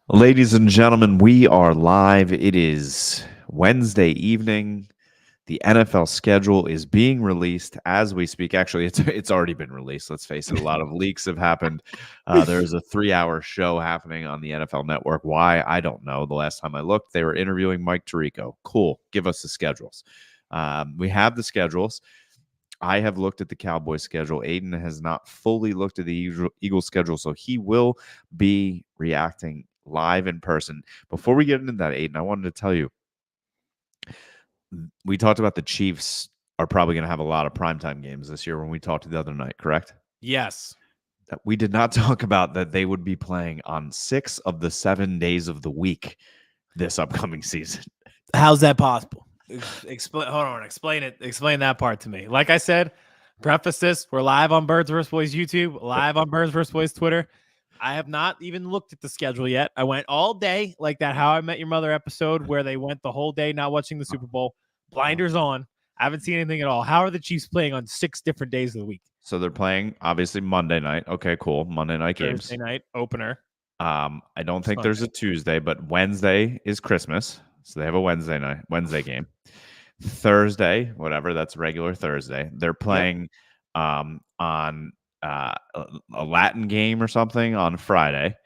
Ladies and gentlemen, we are live. It is Wednesday evening. The NFL schedule is being released as we speak. Actually, it's already been released. Let's face it, a lot of leaks have happened. There's a 3-hour show happening on the NFL Network. Why? I don't know. The last time I looked, they were interviewing Mike Tirico. Cool. Give us the schedules. We have the schedules. I have looked at the Cowboys schedule. Aidan has not fully looked at the Eagles schedule, so he will be reacting live in person. Before we get into that, Aidan, I wanted to tell you, we talked about the Chiefs are probably going to have a lot of primetime games this year when we talked the other night, correct? Yes. We did not talk about that they would be playing on 6 of the 7 days of the week this upcoming season. How's that possible? Explain. Hold on. Explain it. Explain that part to me. Like I said, preface this. We're live on Birds vs. Boys YouTube, live on Birds vs. Boys Twitter. I have not even looked at the schedule yet. I went all day, like that How I Met Your Mother episode where they went the whole day not watching the Super Bowl. Blinders on. I haven't seen anything at all. How are the Chiefs playing on 6 different days of the week? So they're playing, obviously, Monday night. Okay, cool. Monday night games. Thursday night opener. I don't think there's a Tuesday, but Wednesday is Christmas. So they have a Wednesday game. Thursday, whatever, that's regular Thursday. They're playing on a Latin game or something on Friday.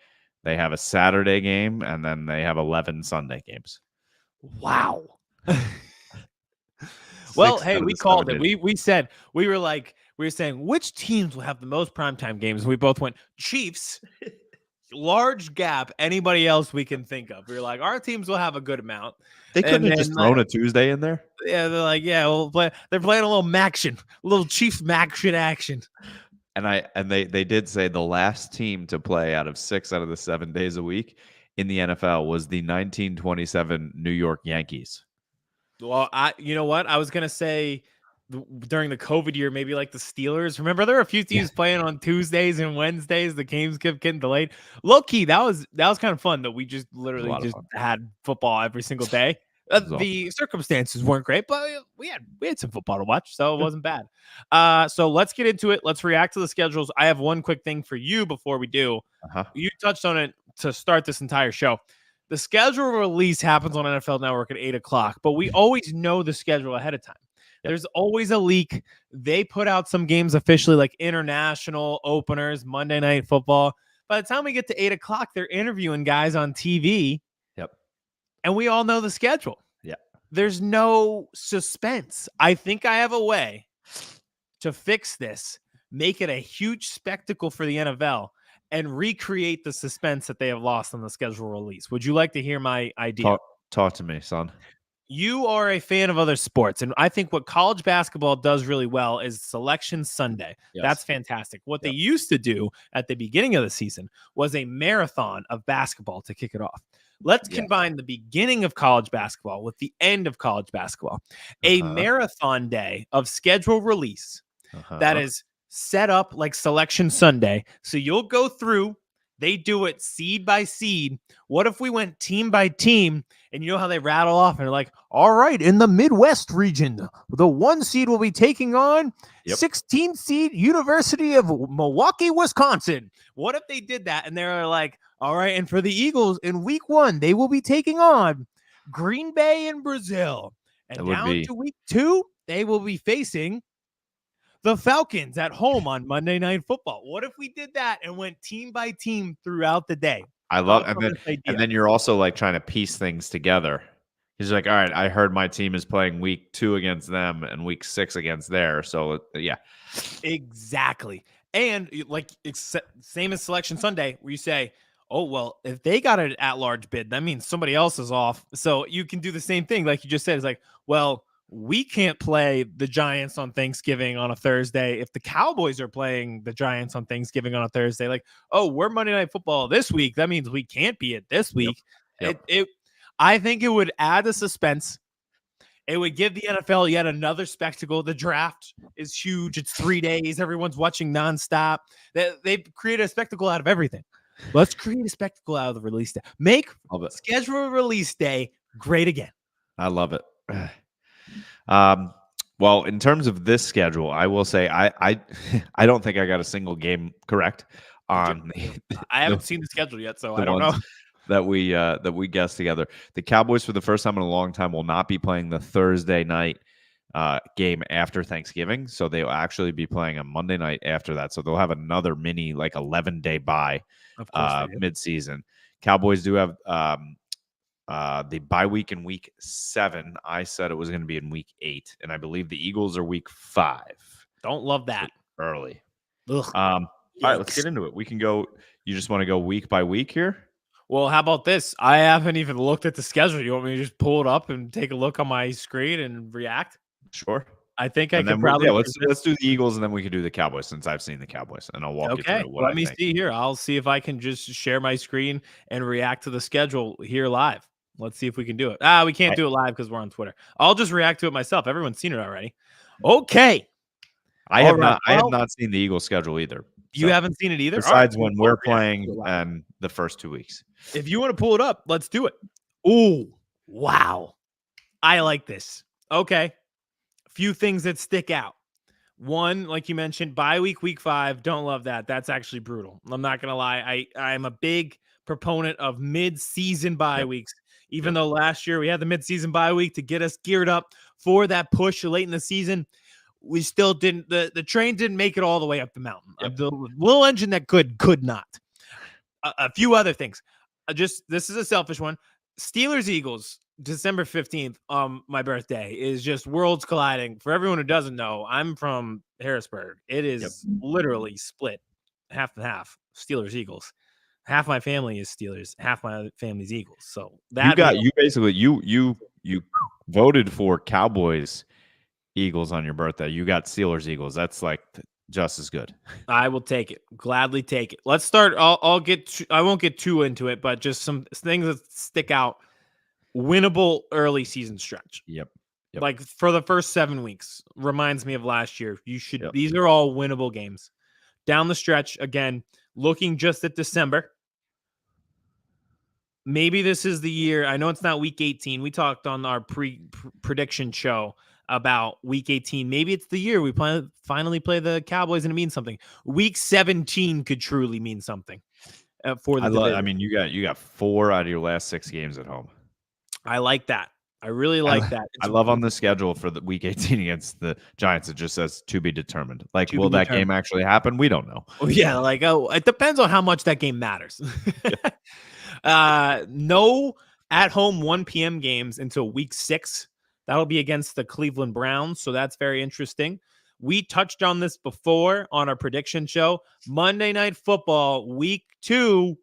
They have a Saturday game, and then they have 11 Sunday games. Wow. Well, hey, we called it. We said we were saying which teams will have the most primetime games. We both went Chiefs. Large gap. Anybody else we can think of? We were like, our teams will have a good amount. They couldn't have just thrown a Tuesday in there. Yeah, they're like, yeah, we'll play. They're playing a little Maction, a little Chiefs Maction action. And they did say the last team to play out of 6 out of the 7 days a week in the NFL was the 1927 New York Yankees. Well, you know what? I was gonna say during the COVID year, maybe like the Steelers. Remember, there were a few teams playing on Tuesdays and Wednesdays. The games kept getting delayed. Low key, that was kind of fun that we just literally just had football every single day. The circumstances weren't great, but we had some football to watch, so it wasn't bad. So let's get into it. Let's react to the schedules. I have one quick thing for you before we do. You touched on it to start this entire show. The schedule release happens on NFL Network at 8 o'clock, but we always know the schedule ahead of time. There's always a leak. They put out some games officially, like international openers, Monday Night Football. By the time we get to 8 o'clock, they're interviewing guys on TV. Yep. And we all know the schedule. Yeah. There's no suspense. I think I have a way to fix this, make it a huge spectacle for the NFL, and recreate the suspense that they have lost on the schedule release. Would you like to hear my idea? Talk to me, son. You are a fan of other sports, and I think what college basketball does really well is Selection Sunday. Yes. That's fantastic. What they used to do at the beginning of the season was a marathon of basketball to kick it off. Let's combine the beginning of college basketball with the end of college basketball. A marathon day of schedule release that is set up like Selection Sunday. So you'll go through. They do it seed by seed. What if we went team by team? And you know how they rattle off and they're like, all right, in the Midwest region, the 1 seed will be taking on 16th seed University of Milwaukee, Wisconsin. What if they did that? And they're like, all right, and for the Eagles in week 1, they will be taking on Green Bay in Brazil. And down to week 2, they will be facing the Falcons at home on Monday Night Football. What if we did that and went team by team throughout the day? I love and then you're also like trying to piece things together. He's like, all right, I heard my team is playing week 2 against them and week 6 against there. So yeah. Exactly. And like it's same as Selection Sunday where you say, oh, well, if they got an at-large bid, that means somebody else is off. So you can do the same thing. Like you just said, it's like, well, we can't play the Giants on Thanksgiving on a Thursday if the Cowboys are playing the Giants on Thanksgiving on a Thursday. Like, oh, we're Monday Night Football this week. That means we can't be it this week. I think it would add a suspense. It would give the NFL yet another spectacle. The draft is huge. It's 3 days. Everyone's watching nonstop. They've created a spectacle out of everything. Let's create a spectacle out of the release day. Make schedule release day great again. I love it. Well, in terms of this schedule, I will say I don't think I got a single game correct on. I haven't seen the schedule yet, so I don't know. that we guessed together. The Cowboys, for the first time in a long time, will not be playing the Thursday night game after Thanksgiving. So they'll actually be playing a Monday night after that. So they'll have another mini 11-day bye Of course they do. mid-season. Cowboys do have the bye week in week 7. I said it was going to be in week 8, and I believe the Eagles are week 5. Don't love that. So early. Ugh. All right, let's get into it. We can go. You just want to go week by week here? Well, how about this? I haven't even looked at the schedule. You want me to just pull it up and take a look on my screen and react? Sure. I think I could probably. Let's do the Eagles, and then we can do the Cowboys, since I've seen the Cowboys, and I'll walk you through what Let me see here. I'll see if I can just share my screen and react to the schedule here live. Let's see if we can do it. We can't do it live because we're on Twitter. I'll just react to it myself. Everyone's seen it already. Okay. I have not seen the Eagles schedule either. You haven't seen it either? Besides when we're playing and the first 2 weeks. If you want to pull it up, let's do it. Ooh, wow. I like this. Okay. Few things that stick out. One, like you mentioned, bye week, week 5. Don't love that. That's actually brutal. I'm not going to lie. I'm a big proponent of mid-season bye weeks. Even though last year we had the mid-season bye week to get us geared up for that push late in the season, we still didn't. The train didn't make it all the way up the mountain. The little engine that could not. A few other things. This is a selfish one. Steelers Eagles, December 15th, my birthday, is just worlds colliding. For everyone who doesn't know, I'm from Harrisburg. It is literally split half and half. Steelers Eagles. Half my family is Steelers, half my family's Eagles. So that you voted for Cowboys Eagles on your birthday. You got Steelers Eagles. That's just as good. I will take it. Gladly take it. Let's start. I won't get too into it, but just some things that stick out. Winnable early season stretch. Yep. Like for the first 7 weeks, reminds me of last year. These are all winnable games. Down the stretch, again, looking just at December. Maybe this is the year. I know it's not week 18. We talked on our prediction show about week 18. Maybe it's the year we finally play the Cowboys and it means something. Week 17 could truly mean something for the division. I mean, you got 4 out of your last 6 games at home. I like that. I really like that. I love on the schedule for the week 18 against the Giants. It just says to be determined. Will that game actually happen? We don't know. Yeah, it depends on how much that game matters. No at-home 1 p.m. games until week 6. That'll be against the Cleveland Browns, so that's very interesting. We touched on this before on our prediction show. Monday Night Football, week 2.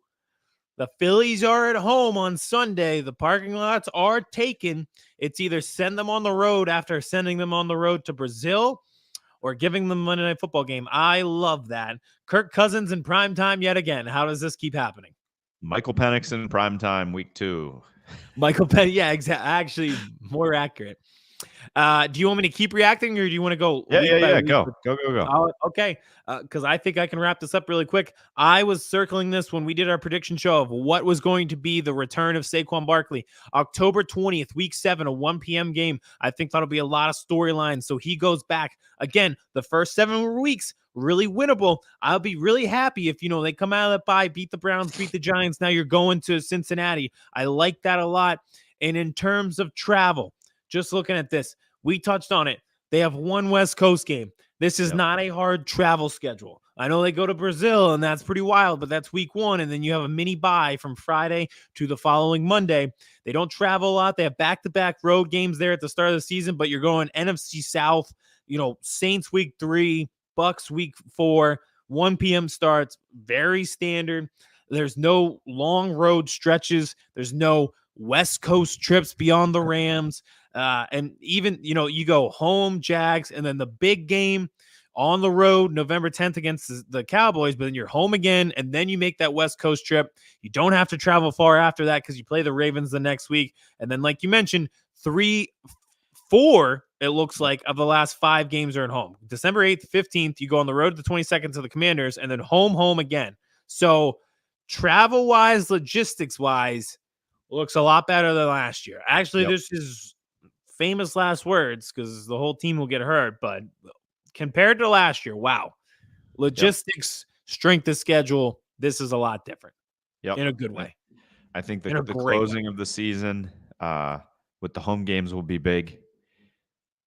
The Phillies are at home on Sunday. The parking lots are taken. It's either send them on the road after sending them on the road to Brazil or giving them a Monday Night Football game. I love that. Kirk Cousins in primetime yet again. How does this keep happening? Michael Penix in primetime week 2. Michael Penix, yeah, exactly. Actually, more accurate. Do you want me to keep reacting, or do you want to go? Yeah. Go. Okay. Because I think I can wrap this up really quick. I was circling this when we did our prediction show of what was going to be the return of Saquon Barkley. October 20th, week 7, a 1 p.m. game. I think that'll be a lot of storylines. So he goes back again. The first 7 weeks, really winnable. I'll be really happy if, they come out of that bye, beat the Browns, beat the Giants. Now you're going to Cincinnati. I like that a lot. And in terms of travel, just looking at this, we touched on it. They have 1 West Coast game. This is not a hard travel schedule. I know they go to Brazil, and that's pretty wild, but that's week 1, and then you have a mini bye from Friday to the following Monday. They don't travel a lot. They have back-to-back road games there at the start of the season, but you're going NFC South, Saints week 3, Bucks week 4, 1 p.m. starts, very standard. There's no long road stretches. There's no West Coast trips beyond the Rams. And even, you go home, Jags, and then the big game on the road, November 10th against the Cowboys, but then you're home again, and then you make that West Coast trip. You don't have to travel far after that because you play the Ravens the next week. And then, like you mentioned, 4, it looks like, of the last 5 games are at home. December 8th, 15th, you go on the road to the 22nd to the Commanders, and then home again. So travel-wise, logistics-wise, looks a lot better than last year. Actually, this is famous last words because the whole team will get hurt, but compared to last year, wow. Logistics, strength of schedule, this is a lot different in a good way. I think in a the great way. closing of the season with the home games will be big.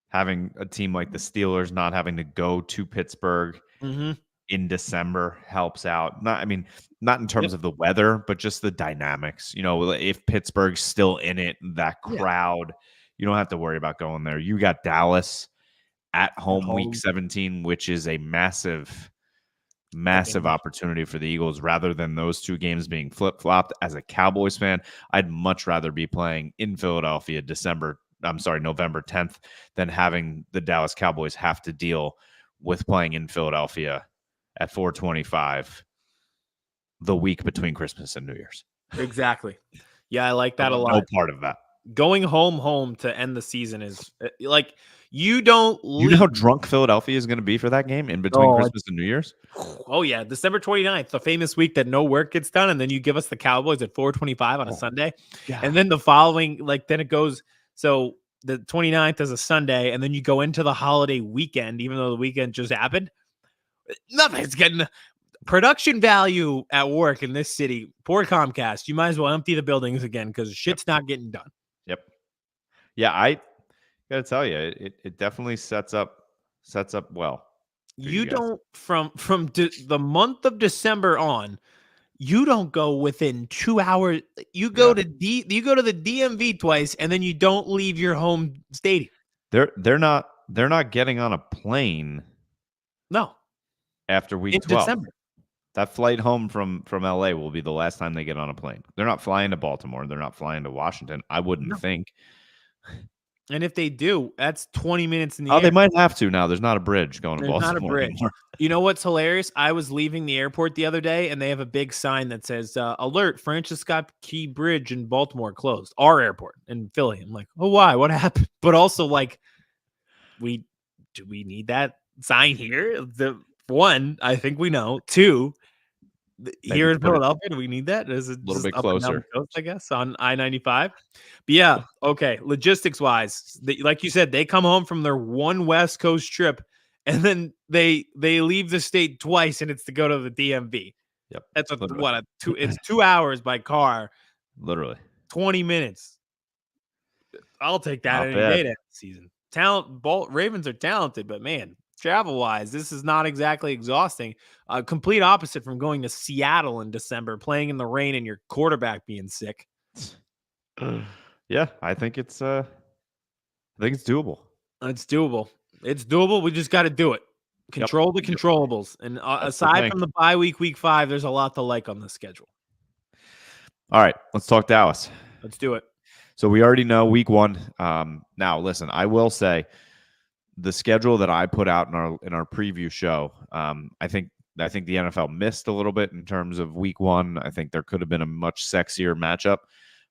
Having a team like the Steelers not having to go to Pittsburgh in December helps out. Not in terms of the weather, but just the dynamics. If Pittsburgh's still in it, that crowd, you don't have to worry about going there. You got Dallas at home week 17, which is a massive opportunity for the Eagles rather than those two games being flip-flopped. As a Cowboys fan, I'd much rather be playing in Philadelphia November 10th than having the Dallas Cowboys have to deal with playing in Philadelphia at 4:25 the week between Christmas and New Year's. Exactly. Yeah, I like that a lot. No part of that. Going home to end the season is like you don't leave. You know how drunk Philadelphia is going to be for that game in between Christmas and New Year's? Oh, yeah. December 29th, the famous week that no work gets done. And then you give us the Cowboys at 4:25 on a Sunday. Yeah. And then the following, then it goes. So the 29th is a Sunday. And then you go into the holiday weekend, even though the weekend just happened. Nothing's getting production value at work in this city. Poor Comcast. You might as well empty the buildings again because shit's not getting done. Yep. Yeah, I gotta tell you, it definitely sets up well. You don't from the month of December on, you don't go within 2 hours. You go to the DMV twice, and then you don't leave your home stadium. They're not getting on a plane. No. After week 12. December. That flight home from LA will be the last time they get on a plane. They're not flying to Baltimore. They're not flying to Washington. I wouldn't think. And if they do, that's 20 minutes in the air. They might have to now. There's not a bridge going to Baltimore. There's not a bridge. You know what's hilarious? I was leaving the airport the other day, and they have a big sign that says, alert, Francis Scott Key Bridge in Baltimore closed. Our airport in Philly. I'm like, oh, why? What happened? But also, do we need that sign here? One, I think we know. Two, here in Philadelphia, do we need that? Is it a little bit closer? Coast, I guess, on I-95. But yeah, okay. Logistics-wise, like you said, they come home from their one West Coast trip, and then they leave the state twice, and it's to go to the DMV. Yep. That's it's 2 hours by car. Literally. 20 minutes. I'll take that any day that season. Ravens are talented, but man, travel-wise, this is not exactly exhausting. Complete opposite from going to Seattle in December, playing in the rain and your quarterback being sick. Yeah, I think it's doable. It's doable. It's doable. We just got to do it. Control the controllables. And aside from the bye week 5, there's a lot to like on the schedule. All right, let's talk Dallas. Let's do it. So we already know week 1. Now, listen, I will say, the schedule that I put out in our preview show, I think the NFL missed a little bit in terms of week 1. I think there could have been a much sexier matchup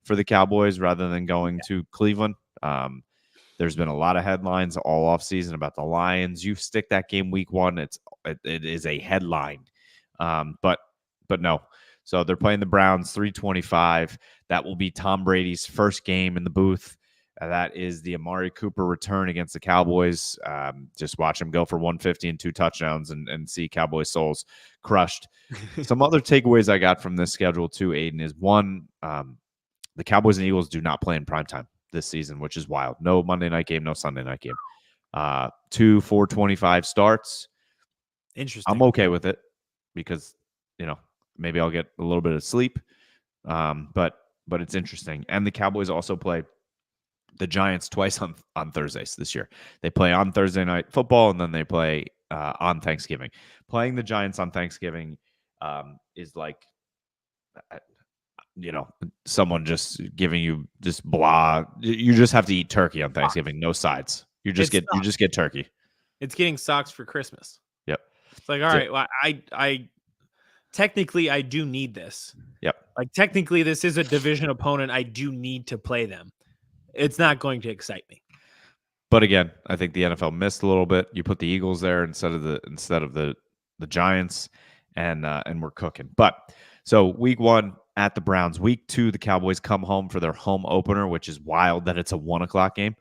for the Cowboys rather than going to Cleveland. There's been a lot of headlines all offseason about the Lions. You stick that game week 1, it is a headline. But no. So they're playing the Browns 3:25. That will be Tom Brady's first game in the booth. That is the Amari Cooper return against the Cowboys. Just watch him go for 150 and 2 touchdowns and see Cowboys souls crushed. Some other takeaways I got from this schedule too, Aidan, is one, the Cowboys and Eagles do not play in primetime this season, which is wild. No Monday night game, no Sunday night game. 2 4:25 starts. Interesting. I'm okay with it because, maybe I'll get a little bit of sleep. But it's interesting. And the Cowboys also play the Giants twice on Thursdays this year. They play on Thursday night football, and then they play on Thanksgiving. Playing the Giants on Thanksgiving is like, someone just giving you just blah. You just have to eat turkey on Thanksgiving, no sides. You just get turkey. It's getting socks for Christmas. Yep. It's like, all right, well, I technically I do need this. Yep. Like technically this is a division opponent. I do need to play them. It's not going to excite me. But again, I think the NFL missed a little bit. You put the Eagles there instead of the Giants, and we're cooking. But so week 1 at the Browns. Week 2, the Cowboys come home for their home opener, which is wild that it's a 1:00 game.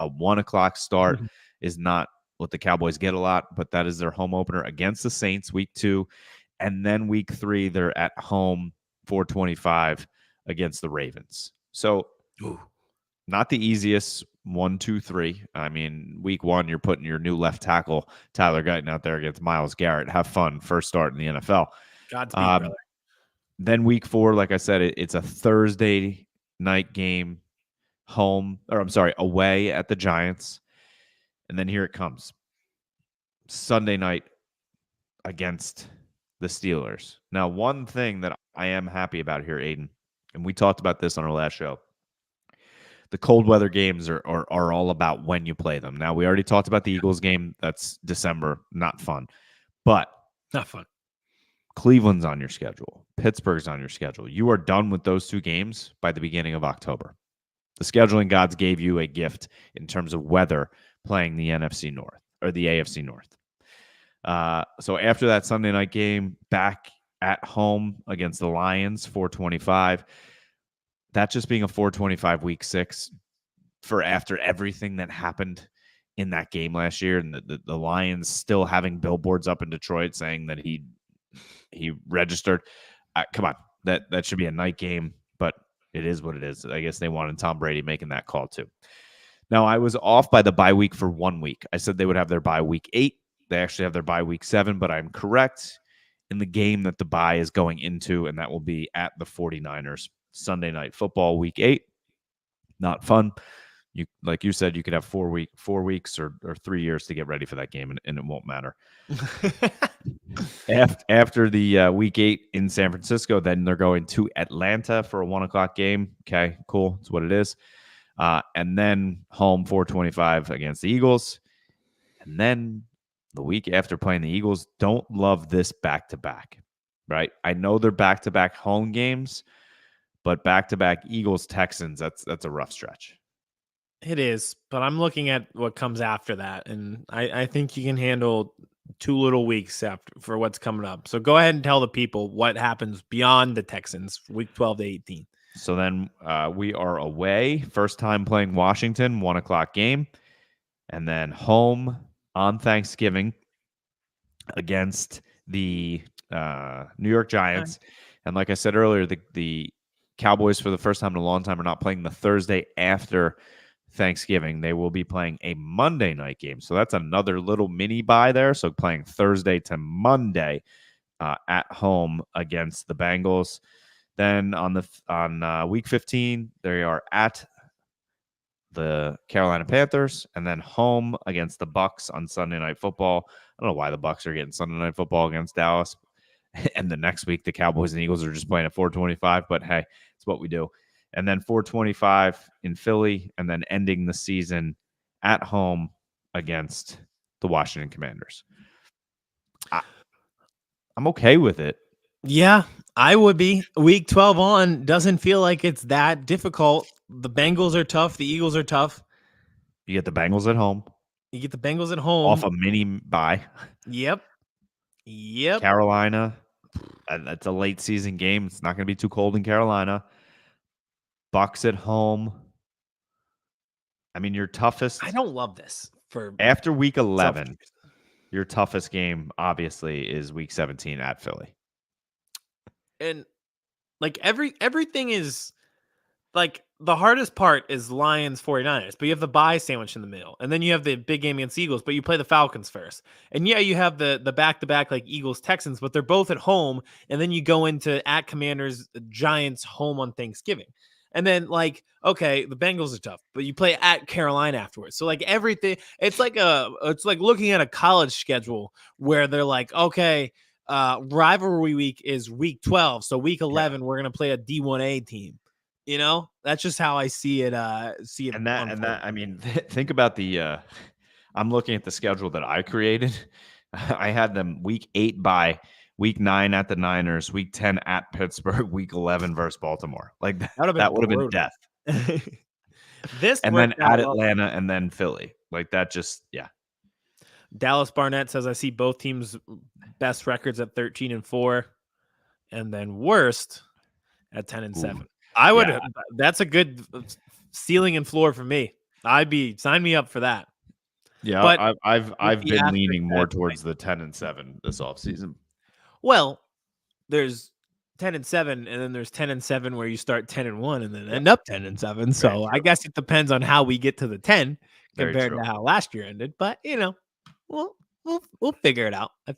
A 1:00 start is not what the Cowboys get a lot, but that is their home opener against the Saints week 2. And then week 3, they're at home 4:25 against the Ravens. So Ooh. not the easiest 1, 2, 3. I mean, week 1, you're putting your new left tackle, Tyler Guyton, out there against Myles Garrett. Have fun. First start in the NFL. Godspeed, brother. Then week 4, like I said, it's a Thursday night game away at the Giants. And then here it comes. Sunday night against the Steelers. Now, one thing that I am happy about here, Aiden, and we talked about this on our last show, the cold weather games are all about when you play them. Now, we already talked about the Eagles game. That's December. Not fun. But not fun. Cleveland's on your schedule. Pittsburgh's on your schedule. You are done with those 2 games by the beginning of October. The scheduling gods gave you a gift in terms of weather playing the NFC North or the AFC North. So after that Sunday night game, back at home against the Lions, 425, that just being a 425 week 6 for after everything that happened in that game last year, and the Lions still having billboards up in Detroit saying that he registered. Come on, that should be a night game, but it is what it is. I guess they wanted Tom Brady making that call too. Now, I was off by the bye week for 1 week. I said they would have their bye week 8. They actually have their bye week 7, but I'm correct in the game that the bye is going into, and that will be at the 49ers. Sunday Night Football week 8. Not fun. Like you said, you could have 4 weeks or 3 years to get ready for that game, and it won't matter. After the week 8 in San Francisco, then they're going to Atlanta for a 1:00 game. Okay, cool. It's what it is. And then home 425 against the Eagles. And then the week after playing the Eagles, don't love this back-to-back, right? I know they're back-to-back home games, but back-to-back Eagles-Texans, that's a rough stretch. It is, but I'm looking at what comes after that, and I think you can handle 2 little weeks after for what's coming up. So go ahead and tell the people what happens beyond the Texans, week 12 to 18. So then we are away, first time playing Washington, 1:00 game, and then home on Thanksgiving against the New York Giants. And like I said earlier, the Cowboys, for the first time in a long time, are not playing the Thursday after Thanksgiving. They will be playing a Monday night game. So that's another little mini bye there. So playing Thursday to Monday at home against the Bengals. Then on week 15, they are at the Carolina Panthers, and then home against the Bucs on Sunday Night Football. I don't know why the Bucs are getting Sunday Night Football against Dallas. And the next week, the Cowboys and Eagles are just playing at 425. But hey, it's what we do. And then 425 in Philly, and then ending the season at home against the Washington Commanders. I'm okay with it. Yeah, I would be. Week 12 on doesn't feel like it's that difficult. The Bengals are tough. The Eagles are tough. You get the Bengals at home. You get the Bengals at home. Off a mini bye. Yep. Carolina. That's a late season game. It's not going to be too cold in Carolina. Bucs at home. I mean, your toughest. I don't love this. After week 11, your toughest game, obviously, is week 17 at Philly. And like everything is like the hardest part is Lions 49ers, but you have the bye sandwich in the middle, and then you have the big game against Eagles, but you play the Falcons first. And yeah, you have the back-to-back like Eagles Texans, but they're both at home, and then you go into at Commanders Giants home on Thanksgiving. And then like, okay, the Bengals are tough, but you play at Carolina afterwards. So like everything, it's like looking at a college schedule where they're like, okay, rivalry week is week 12. So week 11, we're going to play a D1A team. You know, that's just how I see it. And that, I mean, think about I'm looking at the schedule that I created. I had them week 8 by week 9 at the Niners, week 10 at Pittsburgh, week 11 versus Baltimore. Like that would have been death. And then at Atlanta and then Philly. Like that just, yeah. Dallas Barnett says, I see both teams' best records at 13-4 and then worst at 10-7. I would. Yeah. That's a good ceiling and floor for me. Sign me up for that. Yeah, but I've been leaning more towards the 10-7 this offseason. Well, there's 10-7, and then there's 10-7 where you start 10-1 and then end up 10-7. So I guess it depends on how we get to the 10 compared to how last year ended. But we'll figure it out. I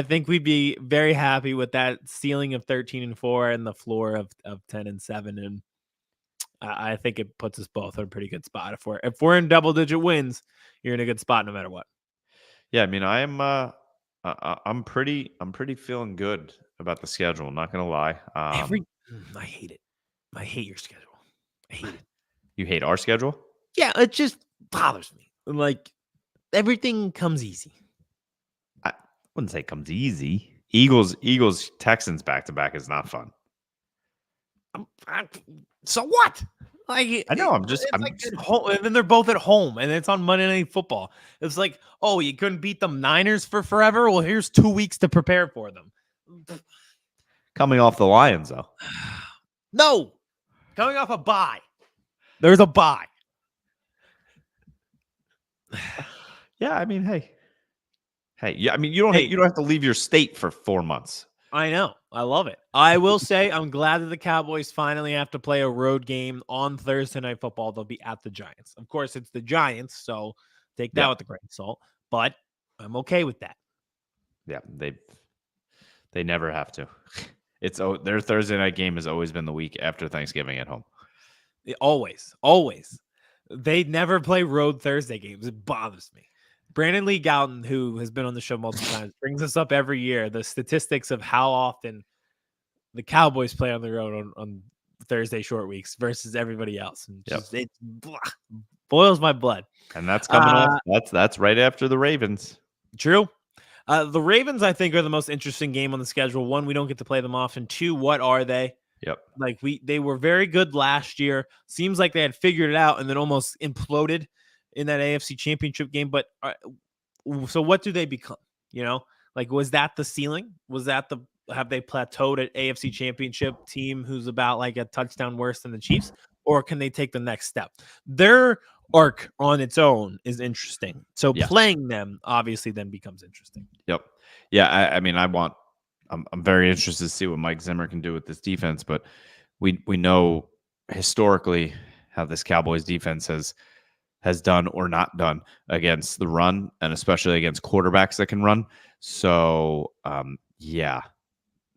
think we'd be very happy with that ceiling of 13-4 and the floor of 10-7, and I think it puts us both in a pretty good spot. If we're in double-digit wins, you're in a good spot no matter what. Yeah, I mean, I'm pretty feeling good about the schedule. Not gonna lie. I hate it. I hate your schedule. I hate it. You hate our schedule? Yeah, it just bothers me. Like everything comes easy. I wouldn't say it comes easy. Eagles, Texans back to back is not fun. So what? Like I know. I'm just at home, and then they're both at home, and it's on Monday Night Football. It's like, oh, you couldn't beat the Niners for forever. Well, here's 2 weeks to prepare for them. Coming off the Lions, though. No, coming off a bye. There's a bye. Yeah, I mean, hey. Yeah, I mean, you don't have to leave your state for 4 months. I know. I love it. I will say I'm glad that the Cowboys finally have to play a road game on Thursday Night Football. They'll be at the Giants. Of course, it's the Giants, so take that with a grain of salt. But I'm okay with that. Yeah, they never have to. Their Thursday night game has always been the week after Thanksgiving at home. Always. They never play road Thursday games. It bothers me. Brandon Lee Gowton, who has been on the show multiple times, brings us up every year the statistics of how often the Cowboys play on the road on Thursday short weeks versus everybody else. And it boils my blood. And that's coming off. That's right after the Ravens. True. The Ravens, I think, are the most interesting game on the schedule. One, we don't get to play them often. Two, what are they? Yep. Like they were very good last year. Seems like they had figured it out and then almost imploded in that AFC Championship game. But so what do they become? Like, was that the ceiling? Have they plateaued at AFC Championship team who's about like a touchdown worse than the Chiefs? Or can they take the next step? Their arc on its own is interesting. So playing them obviously then becomes interesting. Yep. Yeah. I mean, I'm very interested to see what Mike Zimmer can do with this defense, but we know historically how this Cowboys defense has done or not done against the run, and especially against quarterbacks that can run. So,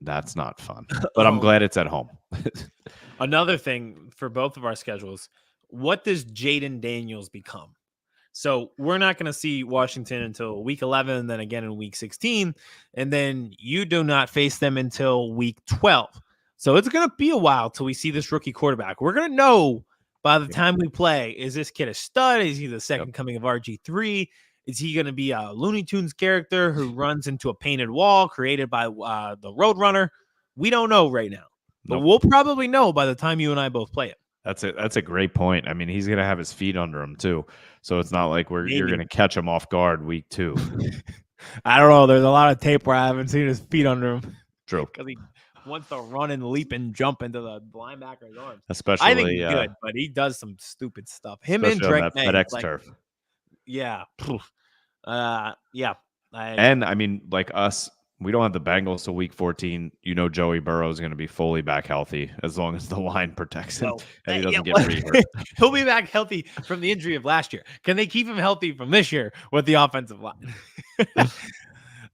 that's not fun. But I'm glad it's at home. Another thing for both of our schedules, what does Jaden Daniels become? So we're not going to see Washington until week 11, and then again in week 16, and then you do not face them until week 12. So it's going to be a while till we see this rookie quarterback. We're going to know by the time we play, is this kid a stud? Is he the second coming of RG3? Is he going to be a Looney Tunes character who runs into a painted wall created by the Roadrunner? We don't know right now, but we'll probably know by the time you and I both play it. That's a great point. I mean, he's going to have his feet under him too. So it's not like you're going to catch him off guard week 2. I don't know. There's a lot of tape where I haven't seen his feet under him. True. Because he wants to run and leap and jump into the linebacker's arms. Especially, I think he's good, but he does some stupid stuff. Him and Drake May, FedEx turf. Yeah. And I mean, like us, we don't have the Bengals till week 14. Joey Burrow is going to be fully back healthy as long as the line protects him and he doesn't get re-hurt. He'll be back healthy from the injury of last year. Can they keep him healthy from this year with the offensive line?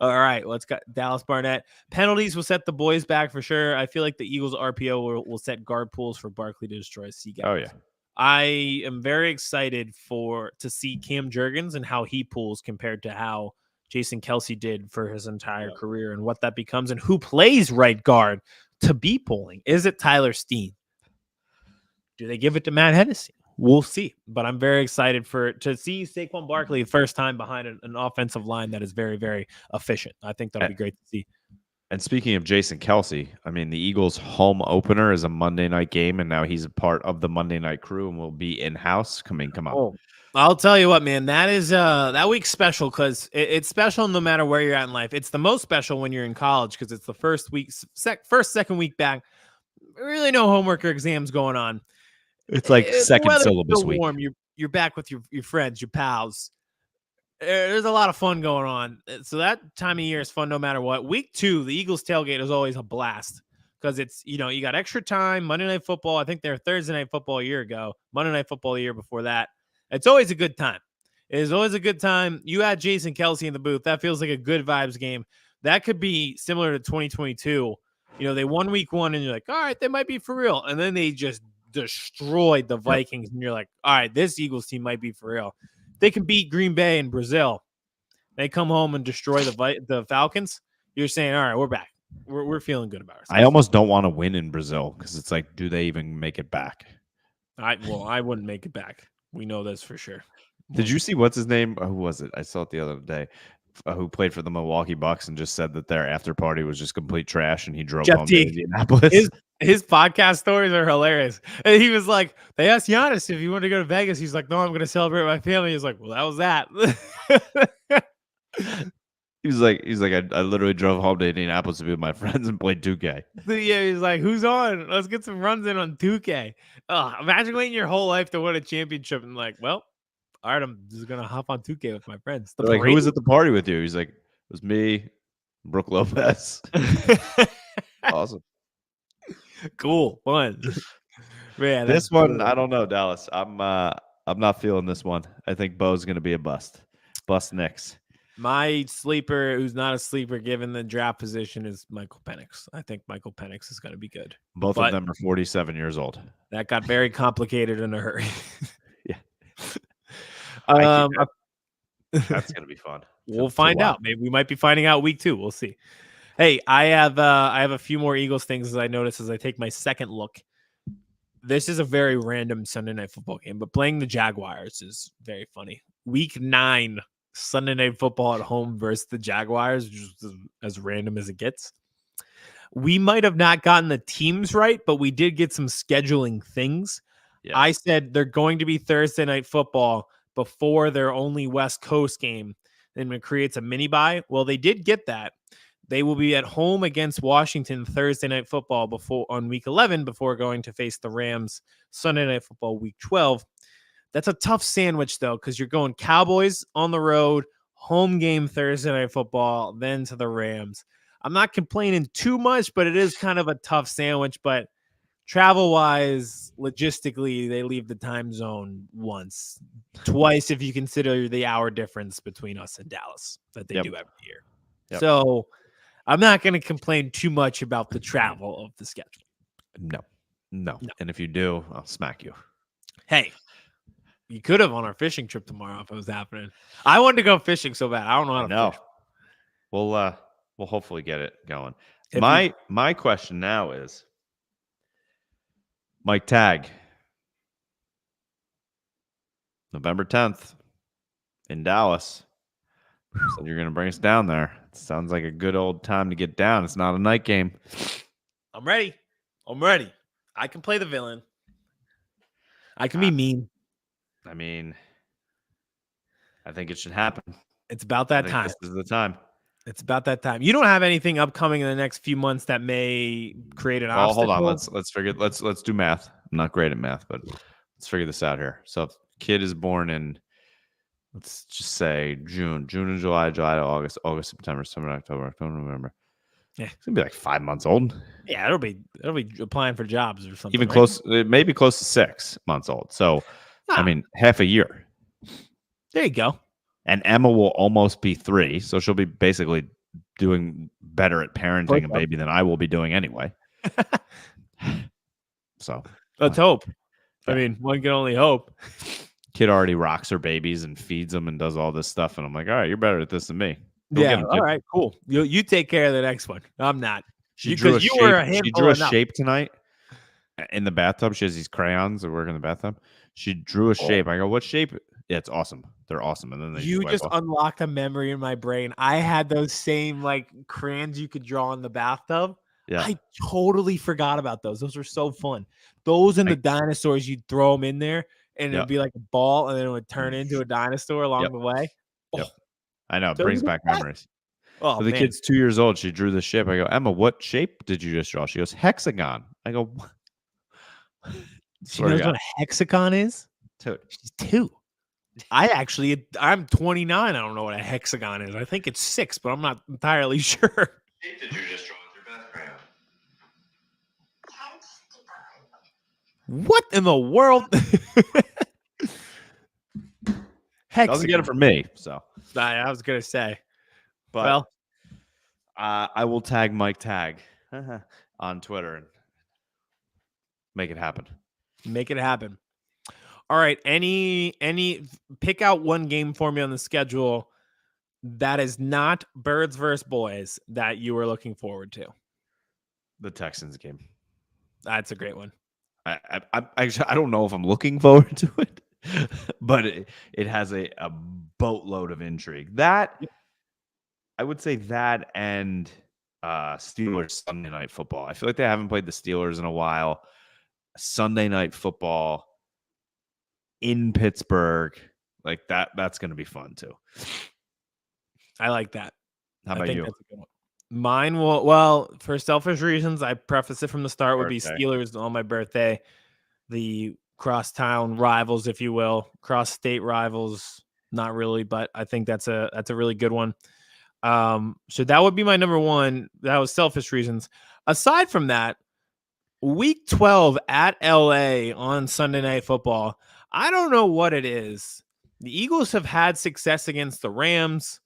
All right, let's go. Dallas Barnett. Penalties will set the boys back for sure. I feel like the Eagles RPO will set guard pools for Barkley to destroy Seagull. Oh, yeah. I am very excited to see Cam Jurgens and how he pulls compared to how Jason Kelce did for his entire career and what that becomes and who plays right guard to be pulling. Is it Tyler Steen? Do they give it to Matt Hennessy? We'll see. But I'm very excited to see Saquon Barkley the first time behind an offensive line that is very, very efficient. I think that'll be great to see. And speaking of Jason Kelce, I mean, the Eagles' home opener is a Monday night game, and now he's a part of the Monday night crew and will be in-house. Come on. Oh, I'll tell you what, man, that is that week's special because it's special no matter where you're at in life. It's the most special when you're in college because it's the second week back. Really no homework or exams going on. It's like second syllabus week. Warm. You're back with your friends, your pals. There's a lot of fun going on. So that time of year is fun no matter what. Week 2, the Eagles tailgate is always a blast. because it's, you got extra time. Monday Night Football. I think they're Thursday Night Football a year ago. Monday Night Football a year before that. It's always a good time. It is always a good time. You add Jason Kelsey in the booth. That feels like a good vibes game. That could be similar to 2022. They won week 1 and you're like, all right, they might be for real. And then they just destroyed the Vikings. And you're like, all right, this Eagles team might be for real. They can beat Green Bay and Brazil. They come home and destroy the Falcons. You're saying, all right, we're back. We're feeling good about ourselves. I almost don't want to win in Brazil because it's like, do they even make it back? I wouldn't make it back. We know this for sure. Did you see what's his name? Who was it? I saw it the other day. Who played for the Milwaukee Bucks and just said that their after party was just complete trash, and he drove home to Indianapolis. His podcast stories are hilarious. And he was like, they asked Giannis if he wanted to go to Vegas. He's like, no, I'm going to celebrate my family. He's like, well, that was that. He's like, I literally drove home to Indianapolis to be with my friends and played 2K. Yeah, he's like, who's on? Let's get some runs in on 2K. Imagine waiting your whole life to win a championship and like, well, all right, I'm just gonna hop on 2K with my friends. Like, who was at the party with you? He's like, it was me, Brooke Lopez. Awesome, cool, fun. Man, this one, cool. I don't know, Dallas. I'm not feeling this one. I think Bo's gonna be a bust. Bust Knicks. My sleeper, who's not a sleeper given the draft position, is Michael Penix. I think Michael Penix is going to be good. Both of them are 47 years old. That got very complicated in a hurry. Yeah. That's going to be fun. We'll find out. Maybe we might be finding out week 2. We'll see. Hey, I have a few more Eagles things as I notice as I take my second look. This is a very random Sunday Night Football game, but playing the Jaguars is very funny. Week 9. Sunday Night Football at home versus the Jaguars, just as random as it gets. We might have not gotten the teams right, but we did get some scheduling things. Yeah. I said they're going to be Thursday Night Football before their only West Coast game, and it creates a mini bye. Well, they did get that. They will be at home against Washington Thursday Night Football on week 11 before going to face the Rams Sunday Night Football week 12. That's a tough sandwich, though, because you're going Cowboys on the road, home game Thursday Night Football, then to the Rams. I'm not complaining too much, but it is kind of a tough sandwich. But travel-wise, logistically, they leave the time zone twice if you consider the hour difference between us and Dallas that they do every year. Yep. So I'm not going to complain too much about the travel of the schedule. No. And if you do, I'll smack you. Hey. You could have on our fishing trip tomorrow if it was happening. I wanted to go fishing so bad. I don't know how to fish. We'll hopefully get it going. My question now is, Mike Tagg, November 10th in Dallas. So you're going to bring us down there. It sounds like a good old time to get down. It's not a night game. I'm ready. I can play the villain. I can be mean. I mean, I think it should happen. It's about that time. This is the time. It's about that time. You don't have anything upcoming in the next few months that may create an obstacle? Hold on. Let's do math. I'm not great at math, but let's figure this out here. So if kid is born in, let's just say June and July to August, September, October, November. Yeah, it's gonna be like 5 months old. Yeah, it'll be applying for jobs or something. Even close, maybe close to 6 months old. So. I mean, half a year. There you go. And Emma will almost be 3, so she'll be basically doing better at parenting a baby than I will be doing anyway. So let's hope. Yeah. I mean, one can only hope. Kid already rocks her babies and feeds them and does all this stuff, and I'm like, all right, you're better at this than me. All right, cool. You take care of the next one. I'm not. She drew a shape tonight in the bathtub. She has these crayons that work in the bathtub. She drew a shape. I go, what shape? Yeah, it's awesome. They're awesome. And then you just unlocked a memory in my brain. I had those same like crayons you could draw in the bathtub. Yeah. I totally forgot about those. Those were so fun. Those and the dinosaurs, you'd throw them in there and it'd be like a ball and then it would turn into a dinosaur along the way. Yep. I know. It brings back memories. Oh, so the kid's 2 years old. She drew the shape. I go, Emma, what shape did you just draw? She goes, hexagon. I go, what? She knows what a hexagon is? Dude. She's 2. I'm 29. I don't know what a hexagon is. I think it's 6, but I'm not entirely sure. Did you just draw with your best crayon? What in the world? Doesn't get it from me. So I was gonna say. but Well, I will tag Mike Tag on Twitter and make it happen. make it happen. All right. Any pick out one game for me on the schedule that is not Birds versus Boys that you were looking forward to. The Texans game. That's a great one. I don't know if I'm looking forward to it, but it has a boatload of intrigue. That I would say that and Steelers Sunday Night Football. I feel like they haven't played the Steelers in a while. Sunday Night Football in Pittsburgh, like that's going to be fun too. I like that. How about you? That's a good one. Mine will, well, for selfish reasons, I preface it from the start, would be Steelers on my birthday. The crosstown rivals, if you will, cross-state rivals, not really, but I think that's a really good one. So that would be my number one. That was selfish reasons. Aside from that, Week 12 at LA on Sunday Night Football. I don't know what it is. The Eagles have had success against the Rams.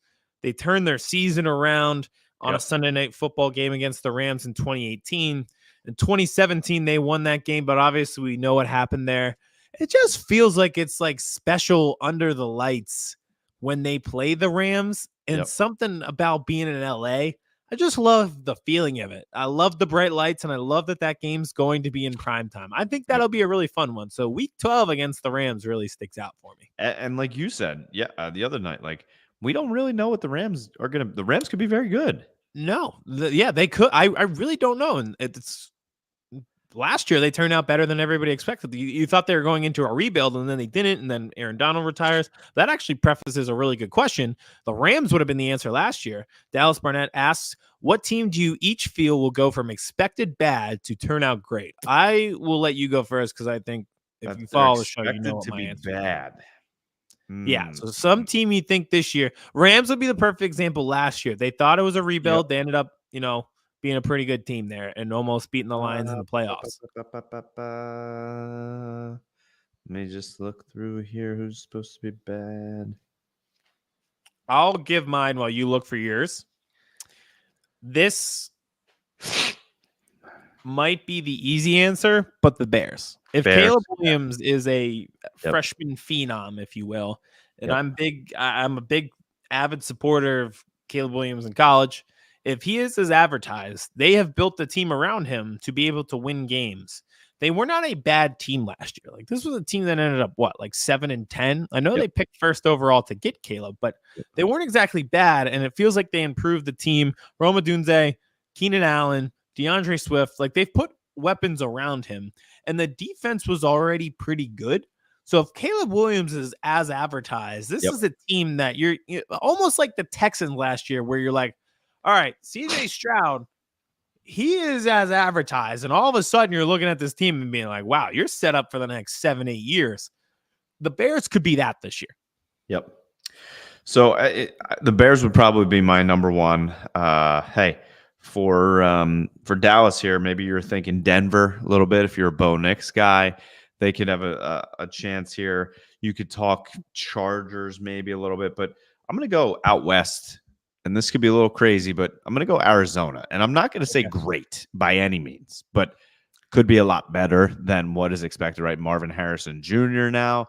They turned their season around on a Sunday Night Football game against the Rams in 2018. In 2017, they won that game, but obviously we know what happened there. It just feels like it's like special under the lights when they play the Rams, and something about being in LA. I just love the feeling of it. I love the bright lights, and I love that game's going to be in primetime. I think that'll be a really fun one. So week 12 against the Rams really sticks out for me. And like you said, the other night, like we don't really know what the Rams are going to. The Rams could be very good. No, they could. I really don't know, and it's last year they turned out better than everybody expected. You thought they were going into a rebuild, and then they didn't, and then Aaron Donald retires. That actually prefaces a really good question. The Rams would have been the answer last year. Dallas Barnett asks, what team do you each feel will go from expected bad to turn out great? I will let you go first because I think if you follow the show, you know what my answer is. Bad. Yeah, so some team you think this year, Rams would be the perfect example last year. They thought it was a rebuild. They ended up, being a pretty good team there and almost beating the Lions in the playoffs. Let me just look through here. Who's supposed to be bad? I'll give mine while you look for yours. This might be the easy answer, but the Bears. If Caleb Williams is a freshman phenom, if you will, and I'm a big avid supporter of Caleb Williams in college. If he is as advertised, they have built the team around him to be able to win games. They were not a bad team last year. Like this was a team that ended up like 7-10. I know they picked first overall to get Caleb, but they weren't exactly bad. And it feels like they improved the team. Rome Odunze, Keenan Allen, DeAndre Swift, like they've put weapons around him, and the defense was already pretty good. So if Caleb Williams is as advertised, this is a team that you're almost like the Texans last year, where you're like, all right, CJ Stroud, he is as advertised. And all of a sudden you're looking at this team and being like, wow, you're set up for the next 7-8 years. The Bears could be that this year. Yep. So the Bears would probably be my number one. Hey, for Dallas here, maybe you're thinking Denver a little bit. If you're a Bo Nix guy, they could have a chance here. You could talk Chargers maybe a little bit, but I'm going to go out west. And this could be a little crazy, but I'm going to go Arizona. And I'm not going to say great by any means, but could be a lot better than what is expected, right? Marvin Harrison Jr. now,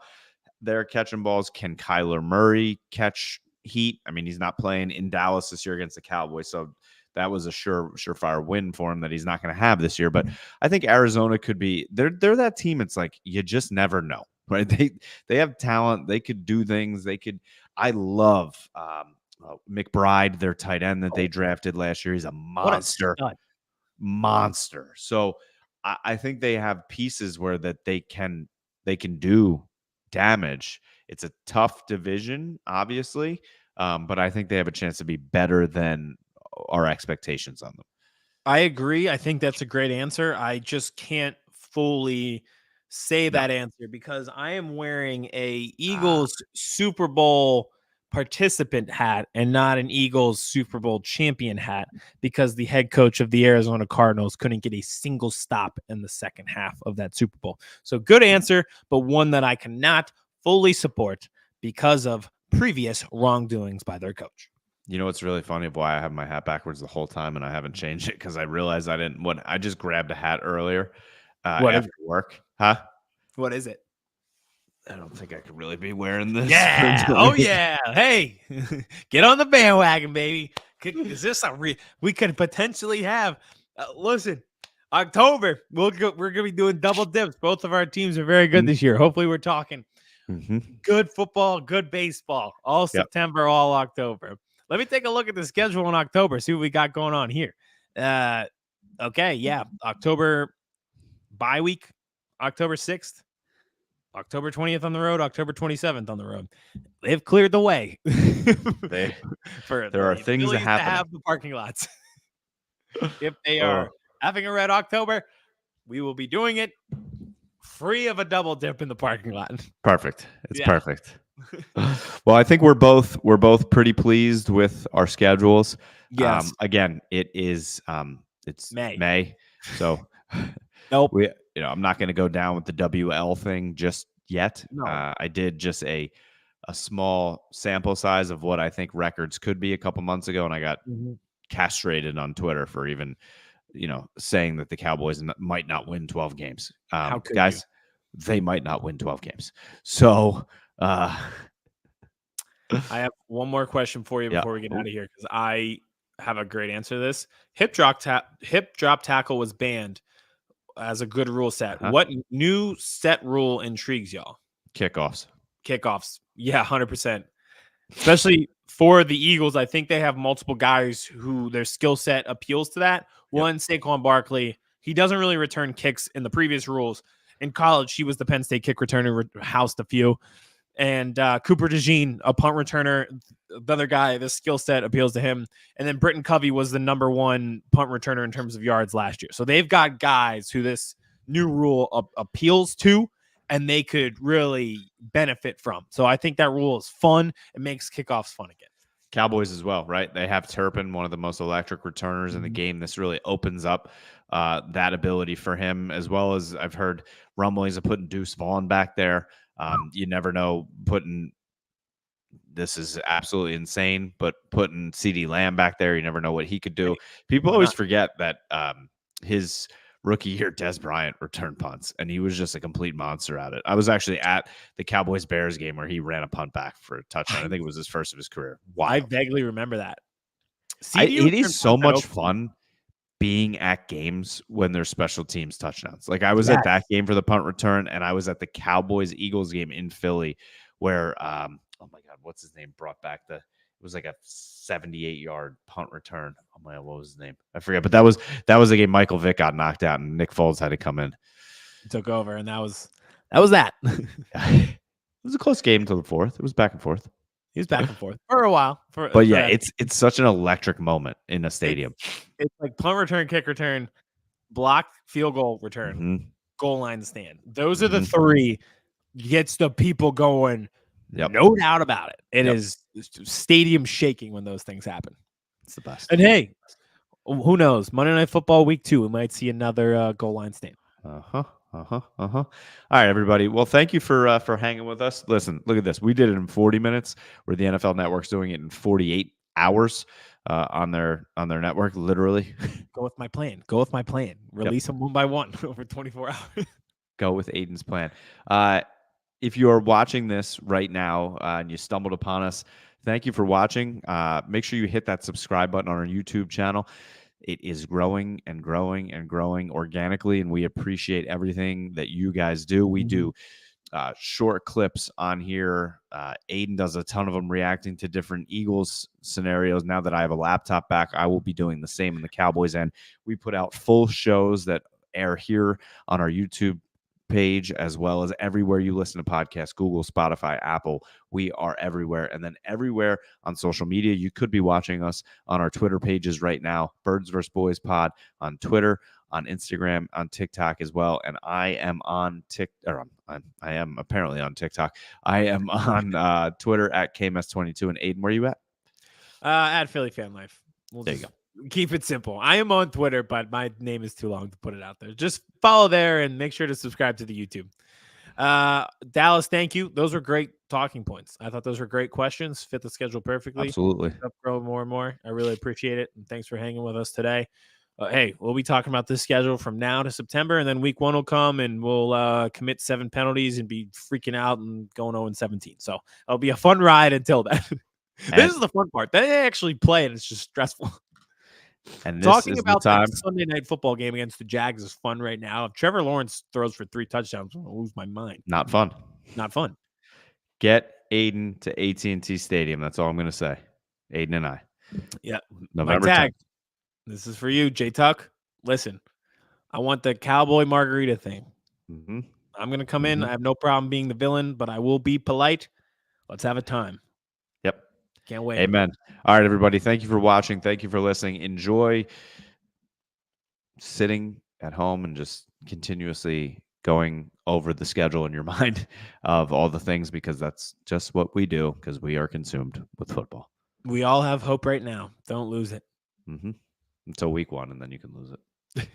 they're catching balls. Can Kyler Murray catch heat? I mean, he's not playing in Dallas this year against the Cowboys, so that was a surefire win for him that he's not going to have this year. But I think Arizona could be – they're that team. It's like you just never know, right? They have talent. They could do things. They could – I love McBride, their tight end that they drafted last year. He's a monster. Monster. So I think they have pieces where that they can do damage. It's a tough division, obviously, but I think they have a chance to be better than our expectations on them. I agree. I think that's a great answer. I just can't fully say that answer because I am wearing a Eagles Super Bowl participant hat and not an Eagles Super Bowl champion hat because the head coach of the Arizona Cardinals couldn't get a single stop in the second half of that Super Bowl. So good answer, but one that I cannot fully support because of previous wrongdoings by their coach. You know what's really funny? Why I have my hat backwards the whole time and I haven't changed it because I realized I didn't. When I just grabbed a hat earlier after work. Huh? What is it? I don't think I could really be wearing this. Yeah. Oh yeah. Hey, get on the bandwagon, baby. Is this we could potentially have? Listen, October. We're gonna be doing double dips. Both of our teams are very good this year. Hopefully, we're talking good football, good baseball. All September, all October. Let me take a look at the schedule in October. See what we got going on here. Okay, yeah, October bye week, October 6th. October 20th on the road, October 27th on the road. They've cleared the way. There are things that happen. Have the parking lots. If they are having a red October, we will be doing it free of a double dip in the parking lot. Perfect. It's perfect. Well, I think we're both pretty pleased with our schedules. Yes. Again, it's May. So nope. I'm not going to go down with the WL thing just yet. No. I did just a small sample size of what I think records could be a couple months ago, and I got castrated on Twitter for even, saying that the Cowboys might not win 12 games. Guys, they might not win 12 games. So I have one more question for you before we get out of here, because I have a great answer to this. Hip drop tackle was banned as a good rule set. What new set rule intrigues y'all? Kickoffs. Yeah, 100%. Especially for the Eagles, I think they have multiple guys who their skill set appeals to that. One, Saquon Barkley, he doesn't really return kicks in the previous rules. In college, he was the Penn State kick returner, housed a few. And Cooper DeJean, a punt returner, the other guy, the skill set appeals to him. And then Britton Covey was the number one punt returner in terms of yards last year. So they've got guys who this new rule appeals to, and they could really benefit from. So I think that rule is fun. It makes kickoffs fun again. Cowboys as well, right? They have Turpin, one of the most electric returners in the game. This really opens up that ability for him, as well as I've heard rumblings of putting Deuce Vaughn back there. You never know, this is absolutely insane, but putting CeeDee Lamb back there, you never know what he could do. People always forget that his rookie year, Des Bryant returned punts, and he was just a complete monster at it. I was actually at the Cowboys-Bears game where he ran a punt back for a touchdown. I think it was his first of his career. Wow. I vaguely remember that. It is so much fun being at games when there's special teams touchdowns. Like I was at that game for the punt return, and I was at the Cowboys-Eagles game in Philly where, oh my God, what's his name? Brought back it was like a 78-yard punt return. Oh my God, what was his name? I forget. But that was the game Michael Vick got knocked out and Nick Foles had to come in. He took over, and that was that. It was a close game until the fourth. It was back and forth. He was back and forth for a while. It's such an electric moment in a stadium. It's like punt return, kick return, block, field goal return, goal line stand. Those are the three gets the people going. No doubt about it. It is stadium shaking when those things happen. It's the best. And hey, who knows? Monday Night Football week 2, we might see another goal line stand. All right, everybody. Well, thank you for hanging with us. Listen, look at this. We did it in 40 minutes, where the NFL Network's doing it in 48 hours on their network, literally. Go with my plan. Release them one by one over 24 hours. Go with Aidan's plan. If you are watching this right now and you stumbled upon us, thank you for watching. Make sure you hit that subscribe button on our YouTube channel. It is growing and growing and growing organically, and we appreciate everything that you guys do. We do short clips on here. Aidan does a ton of them reacting to different Eagles scenarios. Now that I have a laptop back, I will be doing the same in the Cowboys end. We put out full shows that air here on our YouTube page, as well as everywhere you listen to podcasts, Google, Spotify, Apple. We are everywhere. And then everywhere on social media. You could be watching us on our Twitter pages right now, Birds vs. Boys Pod on Twitter, on Instagram, on TikTok as well. And I am on I am apparently on TikTok. I am on Twitter at KMess22. And Aidan, where are you at? At Philly Fan Life. There you go. Keep it simple. I am on Twitter, but my name is too long to put it out there. Just follow there and make sure to subscribe to the YouTube. Dallas, thank you. Those were great talking points. I thought those were great questions. Fit the schedule perfectly. Absolutely. Grow more and more. I really appreciate it. And thanks for hanging with us today. Hey, we'll be talking about this schedule from now to September, and then week 1 will come and we'll commit 7 penalties and be freaking out and going 0-17. So it'll be a fun ride until then. This is the fun part. They actually play, and it's just stressful. And talking about that Sunday night football game against the Jags is fun right now. If Trevor Lawrence throws for 3 touchdowns, I'll lose my mind. Not fun. Not fun. Get Aidan to AT&T Stadium. That's all I'm going to say. Aidan and I. Yeah. November tag. 10th. This is for you, J Tuck. Listen, I want the cowboy margarita thing. Mm-hmm. I'm going to come in. I have no problem being the villain, but I will be polite. Let's have a time. Yep. Can't wait. Amen. All right, everybody. Thank you for watching. Thank you for listening. Enjoy sitting at home and just continuously going over the schedule in your mind of all the things, because that's just what we do, because we are consumed with football. We all have hope right now. Don't lose it. Mm-hmm. Until week 1, and then you can lose it.